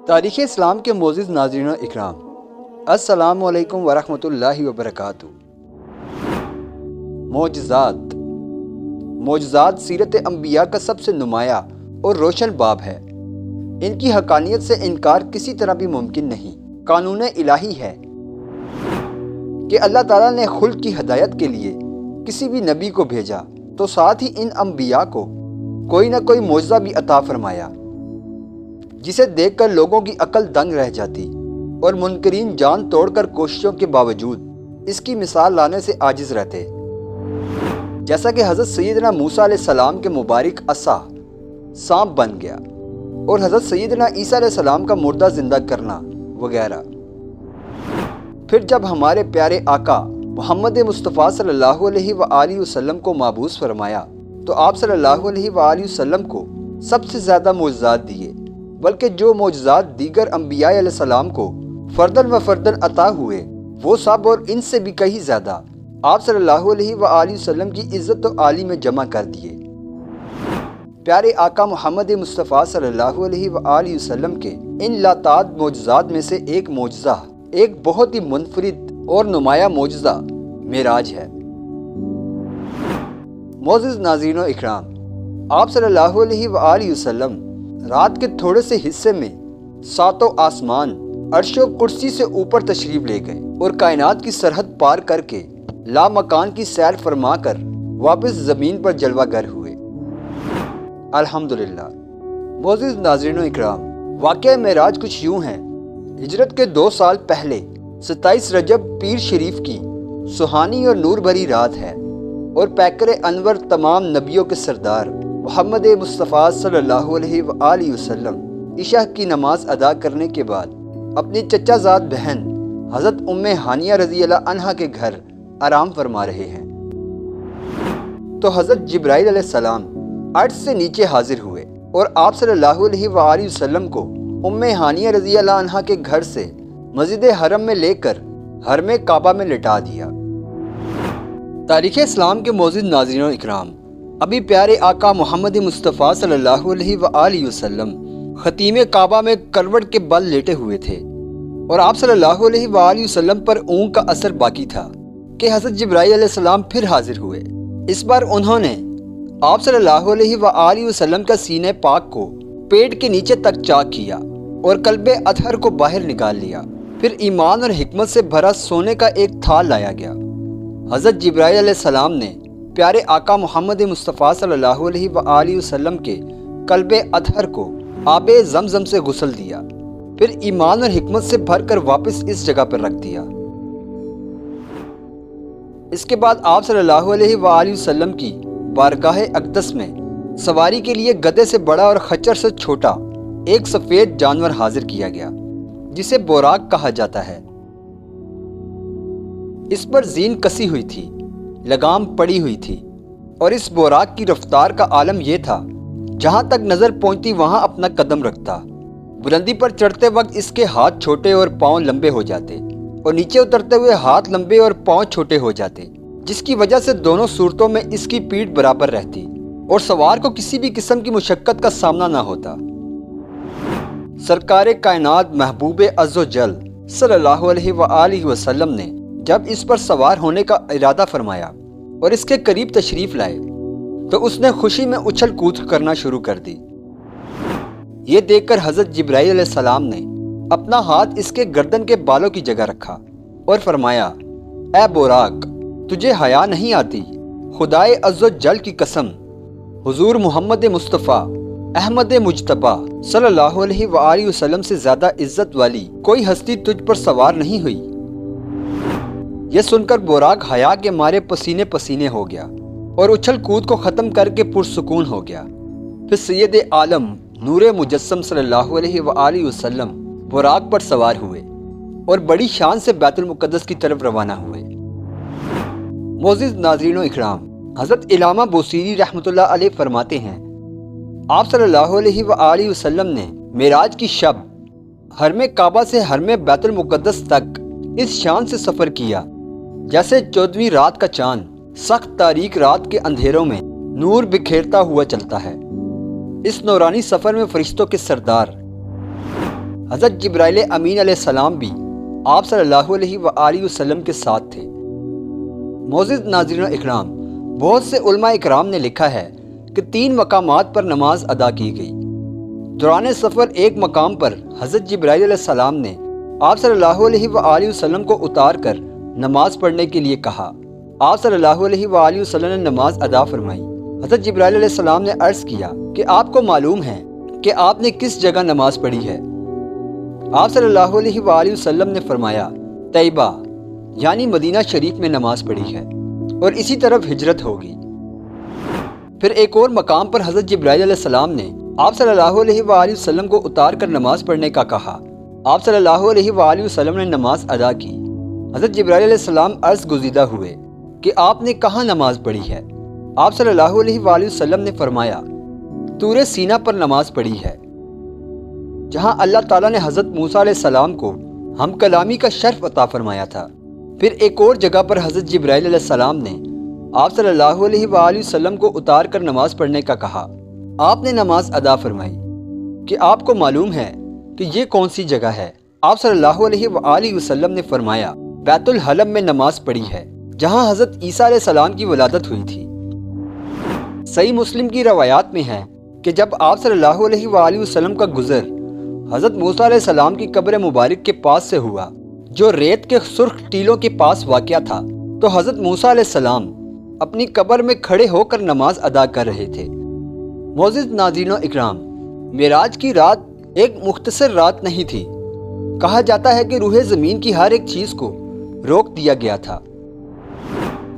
تاریخ اسلام کے معزز ناظرین و اکرام، السلام علیکم ورحمۃ اللہ وبرکاتہ۔ معجزات سیرت انبیاء کا سب سے نمایاں اور روشن باب ہے۔ ان کی حقانیت سے انکار کسی طرح بھی ممکن نہیں۔ قانون الہی ہے کہ اللہ تعالیٰ نے خلق کی ہدایت کے لیے کسی بھی نبی کو بھیجا تو ساتھ ہی ان انبیاء کو کوئی نہ کوئی معجزہ بھی عطا فرمایا، جسے دیکھ کر لوگوں کی عقل دنگ رہ جاتی اور منکرین جان توڑ کر کوششوں کے باوجود اس کی مثال لانے سے عاجز رہتے، جیسا کہ حضرت سیدنا موسیٰ علیہ السلام کے مبارک عصا سانپ بن گیا اور حضرت سیدنا عیسیٰ علیہ السلام کا مردہ زندہ کرنا وغیرہ۔ پھر جب ہمارے پیارے آقا محمد مصطفیٰ صلی اللہ علیہ وآلہ وسلم کو مبعوث فرمایا تو آپ صلی اللہ علیہ وآلہ وسلم کو سب سے زیادہ معجزات دیے، بلکہ جو معجزات دیگر انبیاء علیہ السلام کو فردن و فردن عطا ہوئے وہ سب اور ان سے بھی کہیں زیادہ آپ صلی اللہ علیہ وآلہ وسلم کی عزت و عالی میں جمع کر دیے۔ پیارے آقا محمد مصطفیٰ صلی اللہ علیہ وآلہ وسلم کے ان لاتعداد معجزات میں سے ایک معجزہ، ایک بہت ہی منفرد اور نمایاں معجزہ معراج ہے۔ معزز ناظرین و اکرام، آپ صلی اللہ علیہ وآلہ وسلم رات کے تھوڑے سے حصے میں ساتوں آسمان، عرش و کرسی سے اوپر تشریف لے گئے اور کائنات کی سرحد پار کر کے لامکان کی سیر فرما کر واپس زمین پر جلوہ گر ہوئے۔ الحمدللہ۔ معزز ناظرین و اکرام، واقعہ معراج کچھ یوں ہے۔ ہجرت کے 2 سال پہلے 27 رجب پیر شریف کی سہانی اور نور بھری رات ہے اور پیکر انور تمام نبیوں کے سردار محمد مصطفیٰ صلی اللہ علیہ وآلہ وسلم عشاء کی نماز ادا کرنے کے بعد اپنی چچا زاد بہن حضرت ام ہانیہ رضی اللہ عنہا کے گھر آرام فرما رہے ہیں تو حضرت جبرائیل علیہ السلام عرش سے نیچے حاضر ہوئے اور آپ صلی اللہ علیہ وآلہ وسلم کو ام ہانیہ رضی اللہ عنہا کے گھر سے مسجد حرم میں لے کر حرم کعبہ میں لٹا دیا۔ تاریخ اسلام کے معزز ناظرین و اکرام، ابھی پیارے آقا محمد مصطفیٰ صلی اللہ علیہ وآلہ وسلم خطیم کعبہ میں کروٹ کے بل لیٹے ہوئے تھے اور آپ صلی اللہ علیہ وآلہ وسلم پر اونگ کا اثر باقی تھا کہ حضرت جبرائیل علیہ السلام پھر حاضر ہوئے۔ اس بار انہوں نے آپ صلی اللہ علیہ وآلہ وسلم کا سینہ پاک کو پیٹ کے نیچے تک چاک کیا اور قلب اطہر کو باہر نکال لیا۔ پھر ایمان اور حکمت سے بھرا سونے کا ایک تھال لایا گیا۔ حضرت جبرائیل علیہ السلام نے پیارے آقا محمد مصطفیٰ صلی اللہ علیہ وآلہ وسلم کے قلب اطہر کو آب زمزم سے غسل دیا، پھر ایمان اور حکمت سے بھر کر واپس اس جگہ پر رکھ دیا۔ اس کے بعد آپ صلی اللہ علیہ وآلہ وسلم کی بارگاہ اقدس میں سواری کے لیے گدھے سے بڑا اور خچر سے چھوٹا ایک سفید جانور حاضر کیا گیا جسے بوراق کہا جاتا ہے۔ اس پر زین کسی ہوئی تھی، لگام پڑی ہوئی تھی اور اس بوراق کی رفتار کا عالم یہ تھا جہاں تک نظر پہنچتی وہاں اپنا قدم رکھتا۔ بلندی پر چڑھتے وقت اس کے ہاتھ چھوٹے اور پاؤں لمبے ہو جاتے اور نیچے اترتے ہوئے ہاتھ لمبے اور پاؤں چھوٹے ہو جاتے، جس کی وجہ سے دونوں صورتوں میں اس کی پیٹھ برابر رہتی اور سوار کو کسی بھی قسم کی مشقت کا سامنا نہ ہوتا۔ سرکار کائنات محبوب عز و جل صلی اللہ علیہ وآلہ وسلم نے جب اس پر سوار ہونے کا ارادہ فرمایا اور اس کے قریب تشریف لائے تو اس نے خوشی میں اچھل کود کرنا شروع کر دی۔ یہ دیکھ کر حضرت جبرائیل علیہ السلام نے اپنا ہاتھ اس کے گردن کے بالوں کی جگہ رکھا اور فرمایا، اے بوراق، تجھے حیا نہیں آتی؟ خدائے عز و جل کی قسم، حضور محمد مصطفیٰ احمد مجتبیٰ صلی اللہ علیہ وآلہ وسلم سے زیادہ عزت والی کوئی ہستی تجھ پر سوار نہیں ہوئی۔ یہ سن کر بوراق حیا کے مارے پسینے پسینے ہو گیا اور اچھل کود کو ختم کر کے پرسکون ہو گیا۔ پھر سید عالم نور مجسم صلی اللہ علیہ وآلہ وسلم بوراق پر سوار ہوئے اور بڑی شان سے بیت المقدس کی طرف روانہ ہوئے۔ معزز ناظرین و اکرام، حضرت علامہ بوصیری رحمۃ اللہ علیہ فرماتے ہیں، آپ صلی اللہ علیہ وآلہ وسلم نے معراج کی شب حرم کعبہ سے حرم بیت المقدس تک اس شان سے سفر کیا جیسے 14ویں رات کا چاند سخت تاریک رات کے اندھیروں میں نور بکھیرتا ہوا چلتا ہے۔ اس نورانی سفر میں فرشتوں کے سردار حضرت جبرائیل امین علیہ السلام بھی آپ صلی اللہ علیہ وآلہ وسلم کے ساتھ تھے۔ معزز ناظرین و اکرام، بہت سے علماء اکرام نے لکھا ہے کہ 3 مقامات پر نماز ادا کی گئی۔ دوران سفر ایک مقام پر حضرت جبرائیل علیہ السلام نے آپ صلی اللہ علیہ وآلہ وسلم کو اتار کر نماز پڑھنے کے لیے کہا۔ آپ صلی اللہ علیہ وآلہ وسلم نے نماز ادا فرمائی۔ حضرت جبرائیل علیہ السلام نے عرض کیا کہ آپ کو معلوم ہے کہ آپ نے کس جگہ نماز پڑھی ہے؟ آپ صلی اللہ علیہ وآلہ وسلم نے فرمایا، طیبہ یعنی مدینہ شریف میں نماز پڑھی ہے، اور اسی طرف ہجرت ہوگی۔ پھر ایک اور مقام پر حضرت جبرائیل علیہ السلام نے آپ صلی اللہ علیہ وآلہ وسلم کو اتار کر نماز پڑھنے کا کہا۔ آپ صلی اللہ علیہ وآلہ وسلم نے نماز ادا کی۔ حضرت جبرائیل علیہ السلام عرض گزیدہ ہوئے کہ آپ نے کہاں نماز پڑھی ہے؟ آپ صلی اللہ علیہ وآلہ وسلم نے فرمایا، طور سینہ پر نماز پڑھی ہے، جہاں اللہ تعالیٰ نے حضرت موسیٰ علیہ السلام کو ہم کلامی کا شرف عطا فرمایا تھا۔ پھر ایک اور جگہ پر حضرت جبرائیل علیہ السلام نے آپ صلی اللہ علیہ وآلہ وسلم کو اتار کر نماز پڑھنے کا کہا۔ آپ نے نماز ادا فرمائی۔ کہ آپ کو معلوم ہے کہ یہ کون سی جگہ ہے؟ آپ صلی اللہ علیہ وآلہ وسلم نے فرمایا، بیت الحلم میں نماز پڑھی ہے، جہاں حضرت عیسیٰ علیہ السلام کی ولادت ہوئی تھی۔ صحیح مسلم کی روایات میں ہے کہ جب آپ صلی اللہ علیہ وآلہ وسلم کا گزر حضرت موسیٰ علیہ السلام کی قبر مبارک کے پاس سے ہوا، جو ریت کے سرخ ٹیلوں کے پاس واقع تھا، تو حضرت موسیٰ علیہ السلام اپنی قبر میں کھڑے ہو کر نماز ادا کر رہے تھے۔ معزز ناظرین و اکرام، معراج کی رات ایک مختصر رات نہیں تھی۔ کہا جاتا ہے کہ روح زمین کی ہر ایک چیز کو روک دیا گیا تھا۔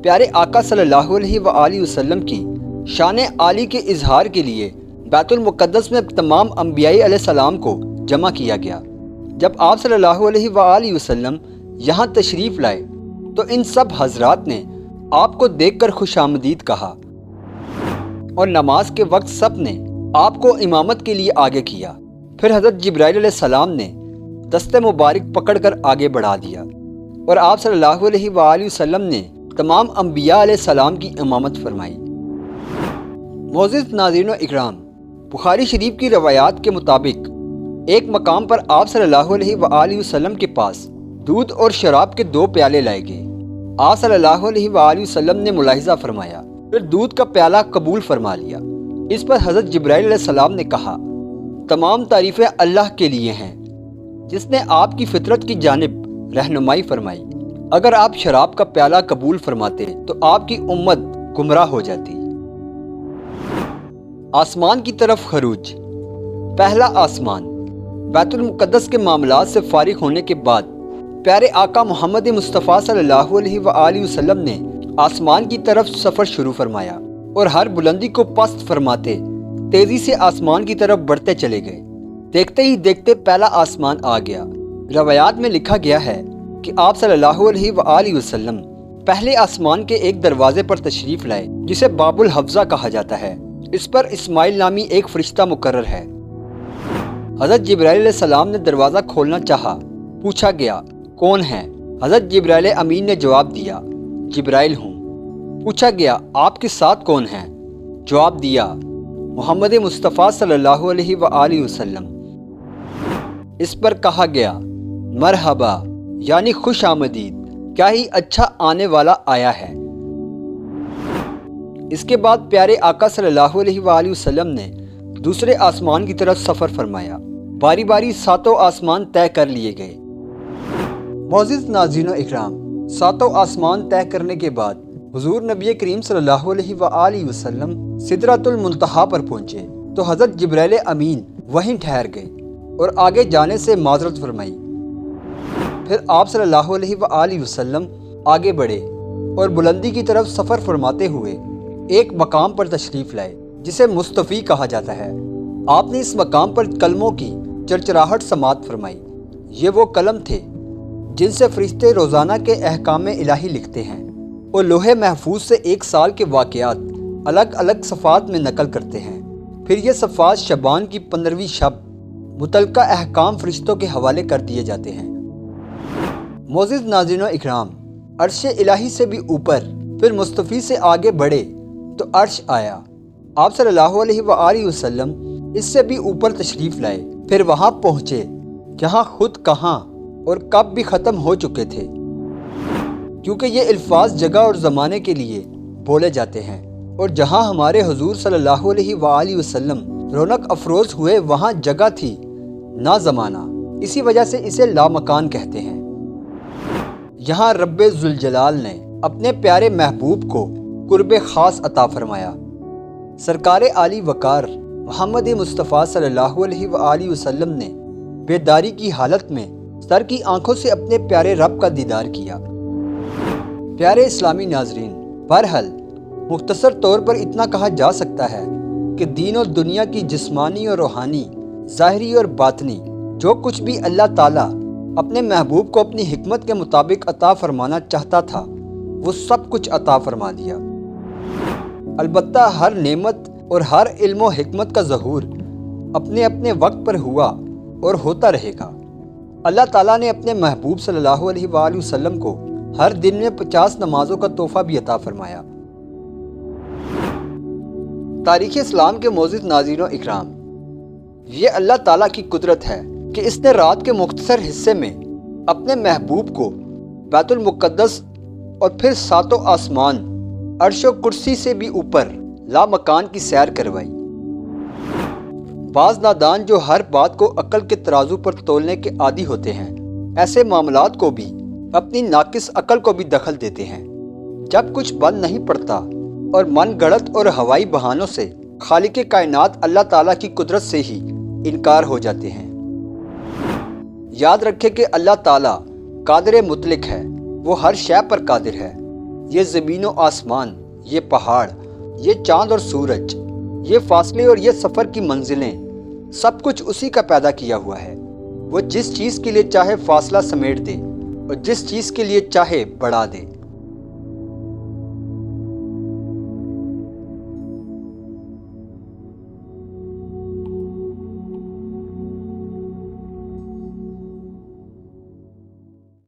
پیارے آقا صلی اللہ علیہ وآلہ وسلم کی شان عالی کے اظہار کے لیے بیت المقدس میں تمام انبیاء علیہ السلام کو جمع کیا گیا۔ جب آپ صلی اللہ علیہ وآلہ وسلم یہاں تشریف لائے تو ان سب حضرات نے آپ کو دیکھ کر خوش آمدید کہا، اور نماز کے وقت سب نے آپ کو امامت کے لیے آگے کیا۔ پھر حضرت جبرائیل علیہ السلام نے دست مبارک پکڑ کر آگے بڑھا دیا، اور آپ صلی اللہ علیہ وآلہ وسلم نے تمام انبیاء علیہ السلام کی امامت فرمائی۔ معزز ناظرین و اکرام، بخاری شریف کی روایات کے مطابق ایک مقام پر آپ صلی اللہ علیہ وآلہ وسلم کے پاس دودھ اور شراب کے 2 پیالے لائے گئے۔ آپ صلی اللہ علیہ وآلہ وسلم نے ملاحظہ فرمایا، پھر دودھ کا پیالہ قبول فرما لیا۔ اس پر حضرت جبرائیل علیہ السلام نے کہا، تمام تعریفیں اللہ کے لیے ہیں جس نے آپ کی فطرت کی جانب رہنمائی فرمائی۔ اگر آپ شراب کا پیالہ قبول فرماتے تو آپ کی امت گمراہ ہو جاتی۔ آسمان کی طرف خروج۔ پہلا آسمان۔ بیت المقدس کے معاملات سے فارغ ہونے کے بعد پیارے آقا محمد مصطفیٰ صلی اللہ علیہ وآلہ وسلم نے آسمان کی طرف سفر شروع فرمایا، اور ہر بلندی کو پست فرماتے تیزی سے آسمان کی طرف بڑھتے چلے گئے۔ دیکھتے ہی دیکھتے پہلا آسمان آ گیا۔ روایات میں لکھا گیا ہے کہ آپ صلی اللہ علیہ وآلہ وسلم پہلے آسمان کے ایک دروازے پر تشریف لائے جسے باب الحفظہ کہا جاتا ہے۔ اس پر اسماعیل نامی ایک فرشتہ مقرر ہے۔ حضرت جبرائیل علیہ السلام نے دروازہ کھولنا چاہا۔ پوچھا گیا، کون ہے؟ حضرت جبرائیل امین نے جواب دیا، جبرائیل ہوں۔ پوچھا گیا، آپ کے ساتھ کون ہیں؟ جواب دیا، محمد مصطفیٰ صلی اللہ علیہ وآلہ وسلم۔ اس پر کہا گیا، مرحبا یعنی خوش آمدید، کیا ہی اچھا آنے والا آیا ہے۔ اس کے بعد پیارے آقا صلی اللہ علیہ وآلہ وسلم نے دوسرے آسمان کی طرف سفر فرمایا۔ باری باری 7 آسمان طے کر لیے گئے۔ معزز ناظرین و اکرام، 7 آسمان طے کرنے کے بعد حضور نبی کریم صلی اللہ علیہ وآلہ وسلم سدرۃ المنتہا پر پہنچے تو حضرت جبرائیل امین وہیں ٹھہر گئے اور آگے جانے سے معذرت فرمائی۔ پھر آپ صلی اللہ علیہ وآلہ وسلم آگے بڑھے اور بلندی کی طرف سفر فرماتے ہوئے ایک مقام پر تشریف لائے جسے مصطفی کہا جاتا ہے۔ آپ نے اس مقام پر کلموں کی چرچراہٹ سماعت فرمائی۔ یہ وہ کلم تھے جن سے فرشتے روزانہ کے احکام الہی لکھتے ہیں اور لوح محفوظ سے 1 سال کے واقعات الگ الگ صفحات میں نقل کرتے ہیں۔ پھر یہ صفحات شعبان کی 15ویں شب متعلقہ احکام فرشتوں کے حوالے کر دیے جاتے ہیں۔ معزز ناظرین و اکرام، عرش الہی سے بھی اوپر پھر مصطفی سے آگے بڑھے تو عرش آیا۔ آپ صلی اللہ علیہ وآلہ وسلم اس سے بھی اوپر تشریف لائے، پھر وہاں پہنچے جہاں خود کہاں اور کب بھی ختم ہو چکے تھے، کیونکہ یہ الفاظ جگہ اور زمانے کے لیے بولے جاتے ہیں، اور جہاں ہمارے حضور صلی اللہ علیہ وآلہ وسلم رونق افروز ہوئے وہاں جگہ تھی نہ زمانہ، اسی وجہ سے اسے لامکان کہتے ہیں۔ یہاں رب ذوالجلال نے اپنے پیارے محبوب کو قرب خاص عطا فرمایا۔ سرکار عالی وقار محمد مصطفیٰ صلی اللہ علیہ وآلہ وسلم نے بیداری کی حالت میں سر کی آنکھوں سے اپنے پیارے رب کا دیدار کیا۔ پیارے اسلامی ناظرین، بہرحال مختصر طور پر اتنا کہا جا سکتا ہے کہ دین و دنیا کی جسمانی اور روحانی، ظاہری اور باطنی جو کچھ بھی اللہ تعالیٰ اپنے محبوب کو اپنی حکمت کے مطابق عطا فرمانا چاہتا تھا وہ سب کچھ عطا فرما دیا۔ البتہ ہر نعمت اور ہر علم و حکمت کا ظہور اپنے اپنے وقت پر ہوا اور ہوتا رہے گا۔ اللہ تعالیٰ نے اپنے محبوب صلی اللہ علیہ وآلہ وسلم کو ہر دن میں 50 نمازوں کا تحفہ بھی عطا فرمایا۔ تاریخ اسلام کے معزز ناظرین و اکرام، یہ اللہ تعالیٰ کی قدرت ہے کہ اس نے رات کے مختصر حصے میں اپنے محبوب کو بیت المقدس اور پھر ساتوں آسمان، عرش و کرسی سے بھی اوپر لامکان کی سیر کروائی۔ بعض نادان جو ہر بات کو عقل کے ترازو پر تولنے کے عادی ہوتے ہیں، ایسے معاملات کو بھی اپنی ناقص عقل کو بھی دخل دیتے ہیں۔ جب کچھ بند نہیں پڑتا اور من گڑت اور ہوائی بہانوں سے خالق کائنات اللہ تعالیٰ کی قدرت سے ہی انکار ہو جاتے ہیں۔ یاد رکھے کہ اللہ تعالیٰ قادر مطلق ہے، وہ ہر شے پر قادر ہے۔ یہ زمین و آسمان، یہ پہاڑ، یہ چاند اور سورج، یہ فاصلے اور یہ سفر کی منزلیں، سب کچھ اسی کا پیدا کیا ہوا ہے۔ وہ جس چیز کے لیے چاہے فاصلہ سمیٹ دے اور جس چیز کے لیے چاہے بڑھا دے۔